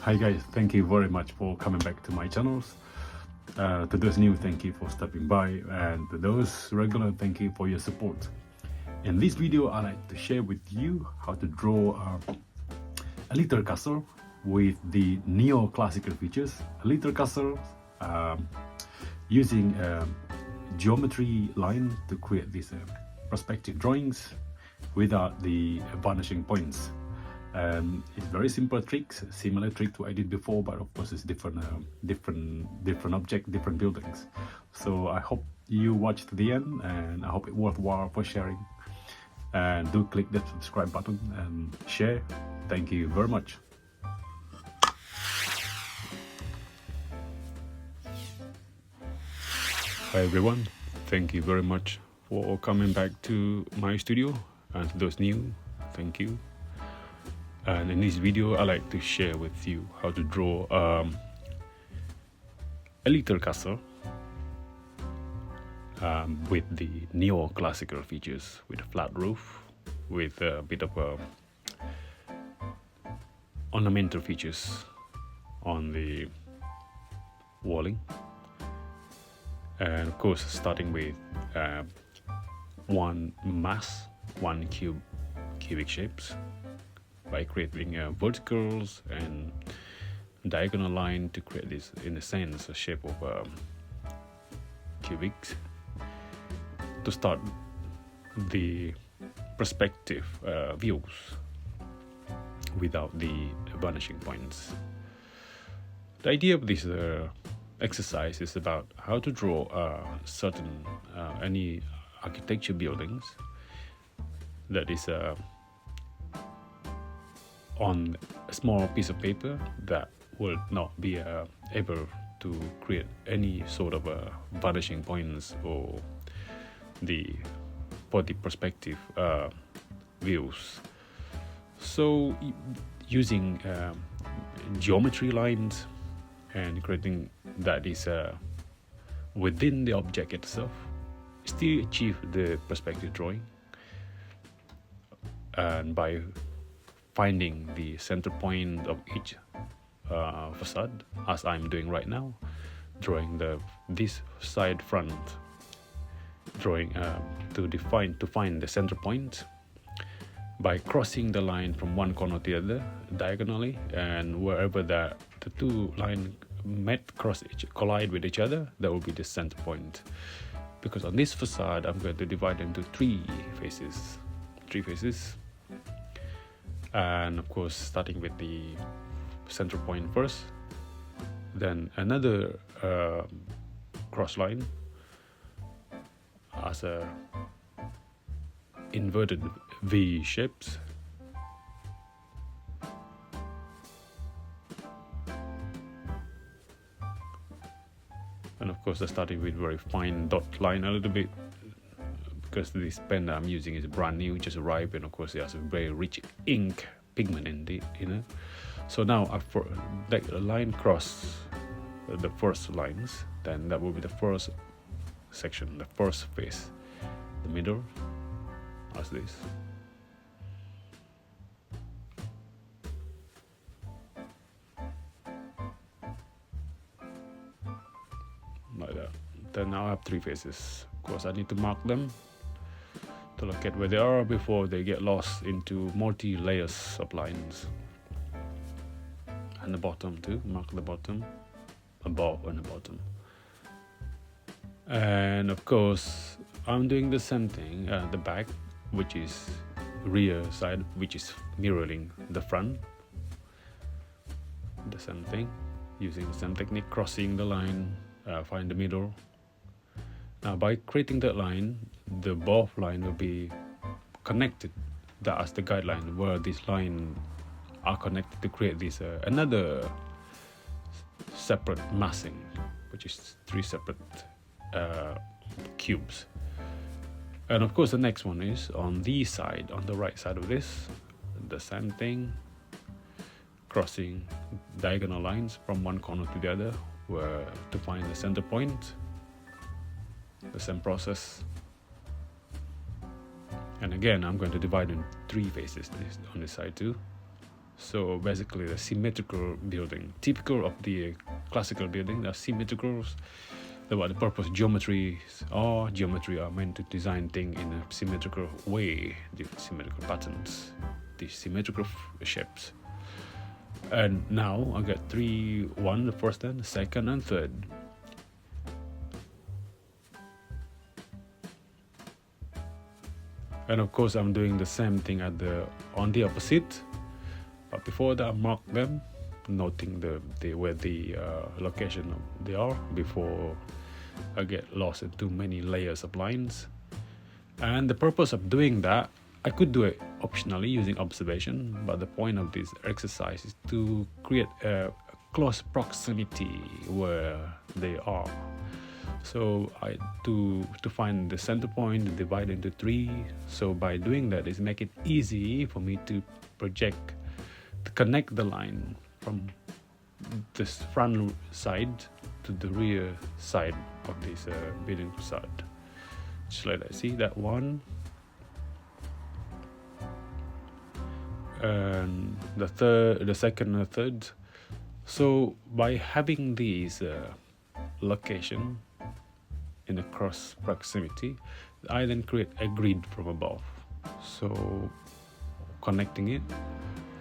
Hi guys, thank you very much for coming back to my channels. To those new, thank you for stopping by, and to those regular, thank you for your support. In this video, I'd like to share with you how to draw a little castle with the neoclassical features. A little castle using geometry line to create these perspective drawings without the vanishing points. It's very simple tricks, similar trick to I did before, but of course it's different object, different buildings. So I hope you watch to the end, and I hope it worthwhile for sharing. And do click that subscribe button and share. Thank you very much. Hi everyone, thank you very much for coming back to my studio, and to those new, thank you. And in this video, I like to share with you how to draw a little castle with the neoclassical features, with a flat roof, with a bit of ornamental features on the walling, and of course starting with one cubic shapes, by creating verticals and diagonal line to create this, in a sense, a shape of cubics to start the perspective views without the vanishing points. The idea of this exercise is about how to draw certain any architecture buildings that is on a small piece of paper that will not be able to create any sort of vanishing points or for the perspective views. So using geometry lines and creating that is within the object itself, still achieve the perspective drawing, and by finding the center point of each facade, as I'm doing right now, drawing this side front, drawing to find the center point by crossing the line from one corner to the other diagonally, and wherever the two lines collide with each other, that will be the center point. Because on this facade, I'm going to divide into three faces, and of course starting with the center point first, then another cross line as a inverted V shapes, and of course starting with very fine dot line a little bit, because this pen that I'm using is brand new, just arrived, and of course it has a very rich ink pigment in it, So now after like a line cross the first lines, then that will be the first section, the first face, the middle, as this. Like that. Then now I have three faces. Of course I need to mark them to look at where they are before they get lost into multi-layers of lines. And the bottom too, mark the bottom, above and the bottom. And of course I'm doing the same thing at the back, which is rear side, which is mirroring the front. The same thing, using the same technique, crossing the line, find the middle. Now by creating that line, the both line will be connected. That's the guideline where these lines are connected to create this another separate massing, which is three separate cubes. And of course the next one is on the side, on the right side of this, the same thing, crossing diagonal lines from one corner to the other to find the center point. The same process, and again I'm going to divide in three faces on this side too, So basically the symmetrical building, typical of the classical building, the symmetrical. What the purpose geometry are meant to design things in a symmetrical way, the symmetrical patterns, the symmetrical shapes. And now I got 3, 1, the first and the second and third. And of course I'm doing the same thing on the opposite. But before that I mark them, noting where the location they are before I get lost in too many layers of lines. And the purpose of doing that, I could do it optionally using observation, but the point of this exercise is to create a close proximity where they are. So to find the center point, divide into 3. So by doing that, is make it easy for me to connect the line from this front side to the rear side of this building facade. Just like that. See that one, and the second and the third. So by having these location in a cross proximity, I then create a grid from above. So connecting it,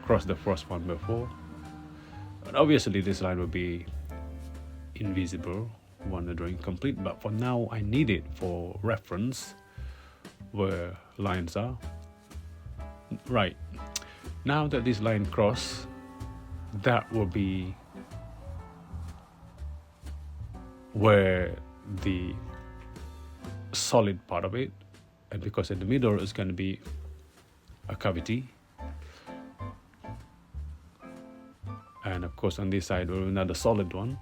cross the first one before. And obviously this line will be invisible when the drawing complete, but for now I need it for reference where lines are. Right, now that this line cross, that will be where the solid part of it, and because in the middle is going to be a cavity, and of course on this side will be another solid one.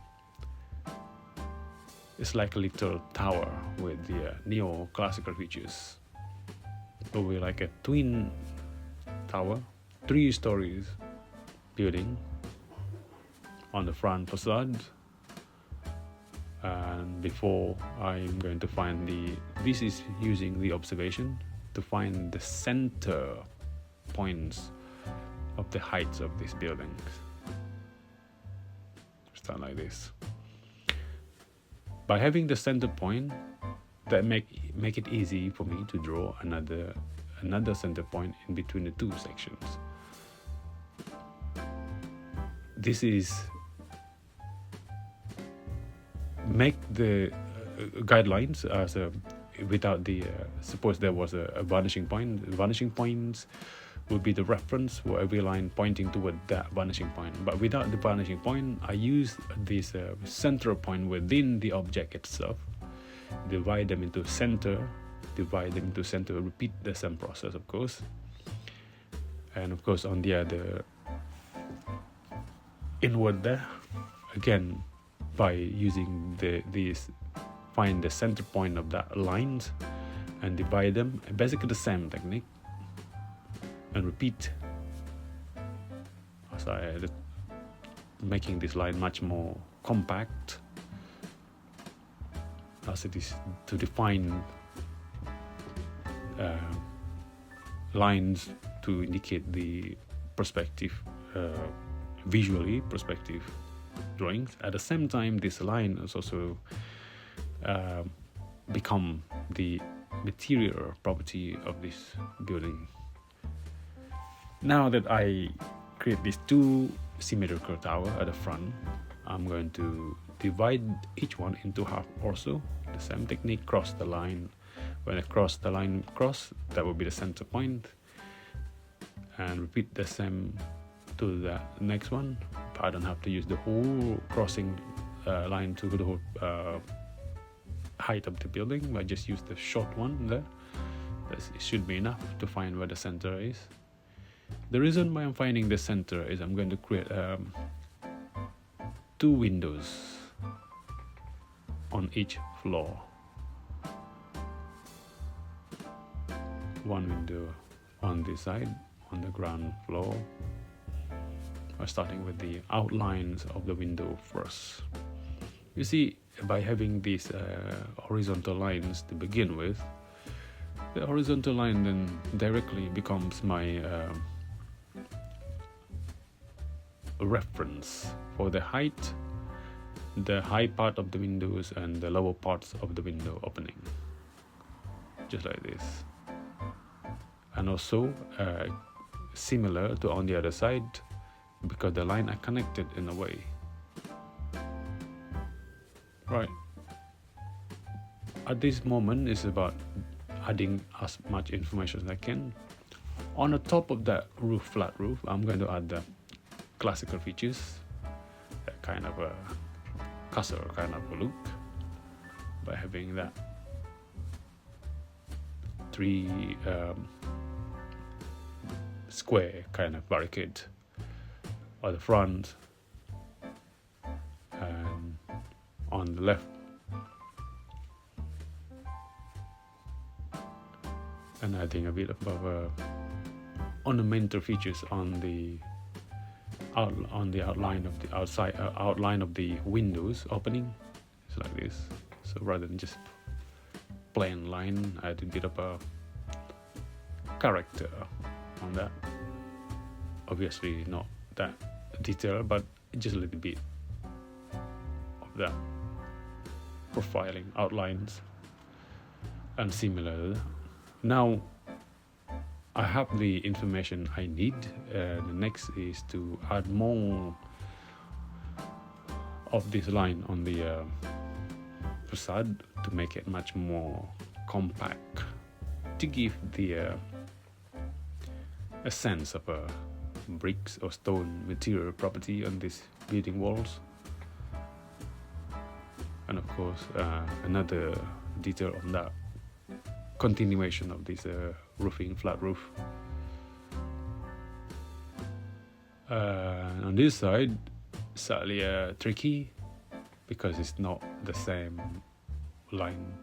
It's like a little tower with the neo-classical features. It will be like a twin tower, 3 stories building on the front facade. And before I'm going to find this is using the observation to find the center points of the heights of these buildings. Start like this. By having the center point, that make it easy for me to draw another center point in between the 2 sections. This is make the guidelines as without the suppose there was a vanishing point. Vanishing points would be the reference for every line pointing toward that vanishing point. But without the vanishing point, I use this central point within the object itself, divide them into center, repeat the same process, of course. And of course on the other inward there, again by using these, find the center point of that lines and divide them, basically the same technique, and repeat as I added, making this line much more compact as it is to define lines to indicate the perspective, visually perspective drawings. At the same time, this line is also become the material property of this building. Now that I create these 2 symmetrical towers at the front, I'm going to divide each one into half also. The same technique, cross the line. When I cross the line that will be the center point, and repeat the same to the next one. I don't have to use the whole crossing line to the whole height of the building. I just use the short one there. It should be enough to find where the center is. The reason why I'm finding the center is I'm going to create 2 windows on each floor. One window on this side, on the ground floor. We're starting with the outlines of the window first. You see, by having these horizontal lines to begin with, the horizontal line then directly becomes my a reference for the height, the high part of the windows and the lower parts of the window opening, just like this. And also similar to on the other side, because the line are connected in a way. Right. At this moment is about adding as much information as I can. On the top of that roof, flat roof, I'm going to add the classical features, that kind of a castle kind of a look, by having that three square kind of barricade on the front and on the left, and adding a bit of ornamental features on the outline of the outside outline of the windows opening. It's like this. So rather than just plain line, I add a bit of a character on that. Obviously not that detailed, but just a little bit of that profiling outlines and similar. Now I have the information I need. The next is to add more of this line on the facade to make it much more compact, to give the a sense of a bricks or stone material property on these building walls. And of course another detail on that continuation of this roofing, flat roof. On this side, slightly tricky because it's not the same line.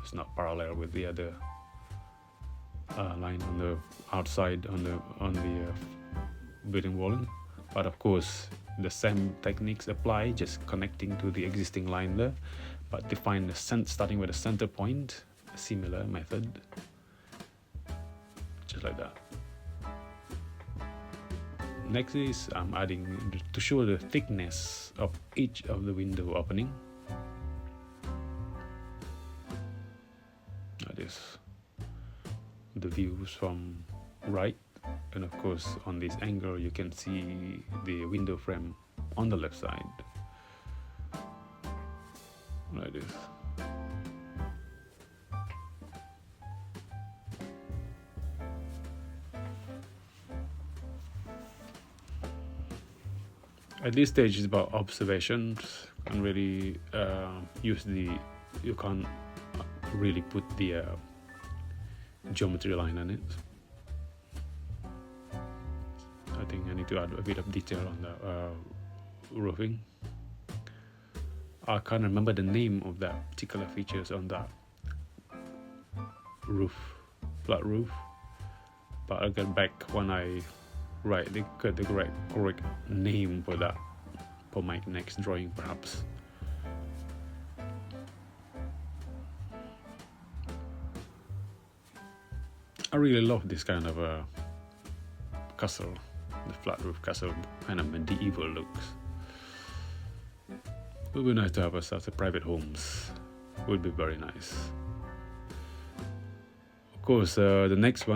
It's not parallel with the other line on the outside on the building wall. But of course, the same techniques apply, just connecting to the existing line there, but define the starting with a center point. A similar method, just like that. Next is I'm adding to show the thickness of each of the window opening. That is the views from right, and of course on this angle you can see the window frame on the left side, like this. At this stage, it's about observations. Can't really you can't really put the geometry line on it. I think I need to add a bit of detail on the roofing. I can't remember the name of that particular features on that roof, flat roof, but I'll get back when I write the correct name for that for my next drawing, perhaps. I really love this kind of a castle, the flat roof castle, kind of medieval looks. It would be nice to have us as a private homes. Would be very nice. Of course, the next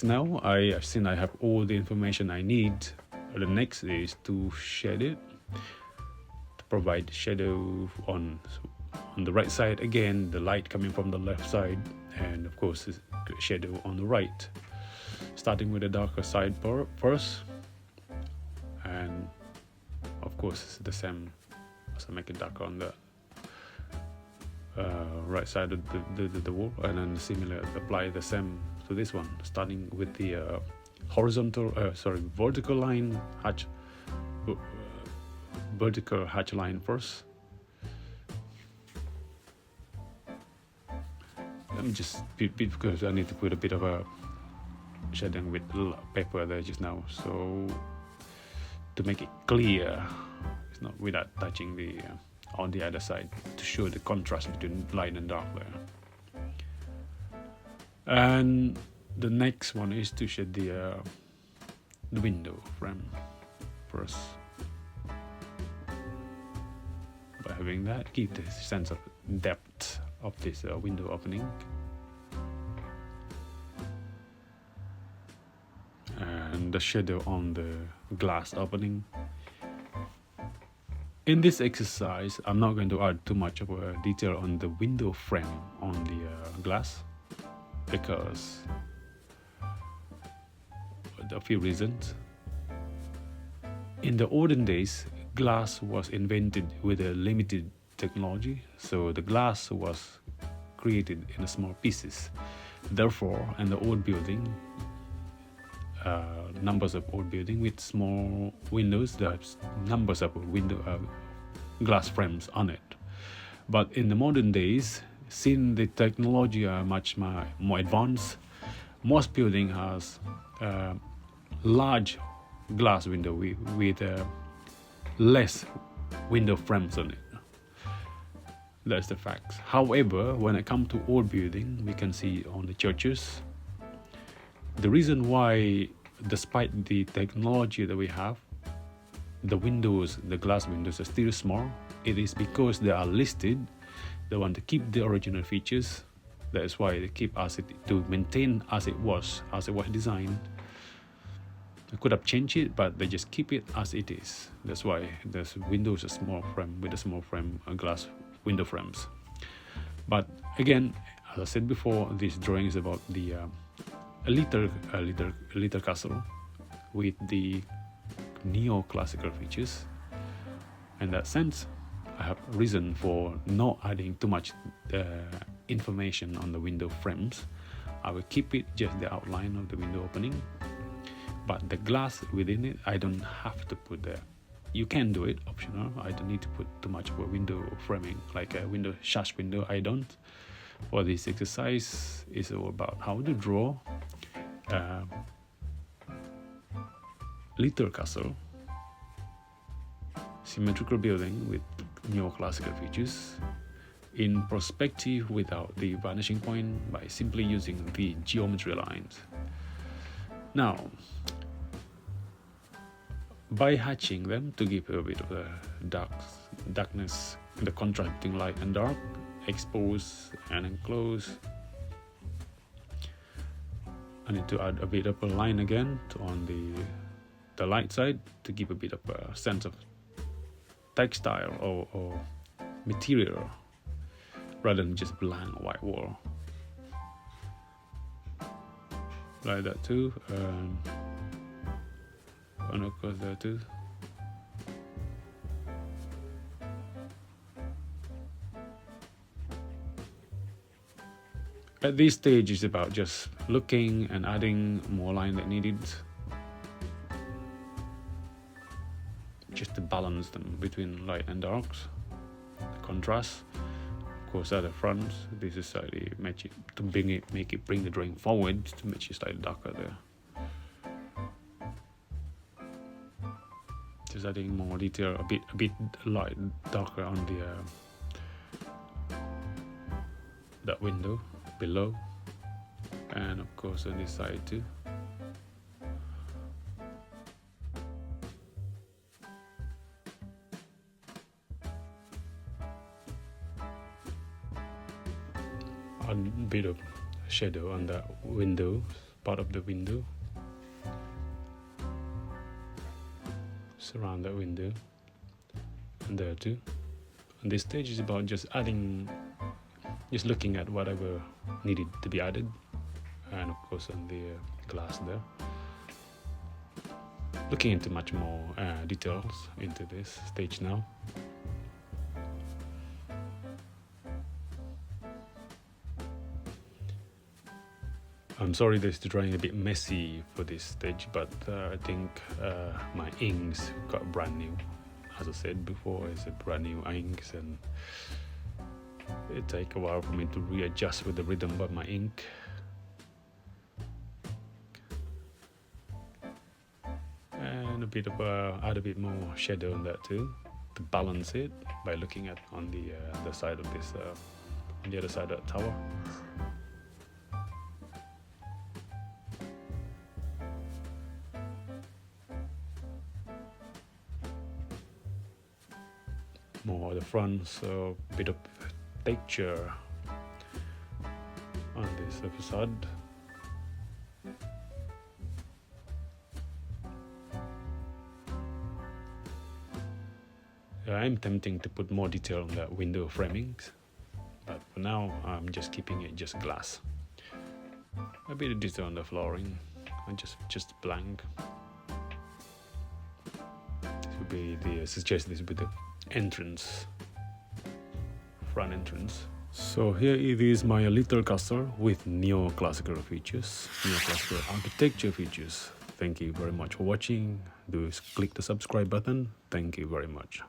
now, since I have all the information I need, the next is to shade it, to provide shadow on the right side again, the light coming from the left side, and of course shadow on the right, starting with the darker side first, and of course it's the same, so make it darker on the right side of the wall, and then similar apply the same to this one, starting with the vertical line hatch, vertical hatch line first. Let me just because I need to put a bit of a shading with paper there just now, so to make it clear, it's not without touching the on the other side, to show the contrast between light and dark there. And the next one is to shade the window frame first, by having that. Keep the sense of depth of this window opening. And the shadow on the glass opening. In this exercise, I'm not going to add too much of a detail on the window frame on the glass, because a few reasons. In the olden days, glass was invented with a limited technology, so the glass was created in small pieces. Therefore, in the old building, numbers of old building with small windows, there's numbers of glass frames on it. But in the modern days, since the technology are much more advanced, most building has large glass window with less window frames on it. That's the facts. However, when it comes to old building, we can see on the churches, the reason why, despite the technology that we have, the windows, the glass windows are still small, it is because they are listed. They want to keep the original features. That is why they keep to maintain as it was designed. They could have changed it, but they just keep it as it is. That's why there's windows a small frame with a small frame, glass window frames. But again, as I said before, this drawing is about the a little castle with the neoclassical features. In that sense, I have reason for not adding too much information on the window frames. I will keep it just the outline of the window opening, but the glass within it, I don't have to put there. You can do it, optional. I don't need to put too much of a window framing, like a window, sash window, I don't. For this exercise, is all about how to draw little castle, symmetrical building with neoclassical features in perspective without the vanishing point, by simply using the geometry lines. Now, by hatching them to give a bit of a darkness, the contrast between light and dark, expose and enclose, I need to add a bit of a line again on the light side to give a bit of a sense of textile or material rather than just blank white wall. Like that too, and of course there too. At this stage, it's about just looking and adding more line that needed, just to balance them between light and darks, the contrast. Of course, at the front, this is slightly match it to bring the drawing forward to make it slightly darker there. Just adding more detail, a bit light, darker on the that window below, and of course on this side too. A bit of shadow on that window, part of the window, surround that window, and there too. And this stage is about just adding, just looking at whatever needed to be added, and of course on the glass there. Looking into much more details into this stage now. I'm sorry this drawing a bit messy for this stage, but I think my inks got brand new. As I said before, it's a brand new inks, and it take a while for me to readjust with the rhythm of my ink. And a bit of add a bit more shadow on that too, to balance it by looking at on the side of this, on the other side of the tower. more of the front, so a bit of texture on this facade. I'm tempting to put more detail on the window framings, but for now I'm just keeping it just glass. A bit of detail on the flooring, and just blank. This would be suggest this would be the entrance, front entrance. So here it is, my little castle with neoclassical features, neoclassical architecture features. Thank you very much for watching. Do click the subscribe button. Thank you very much.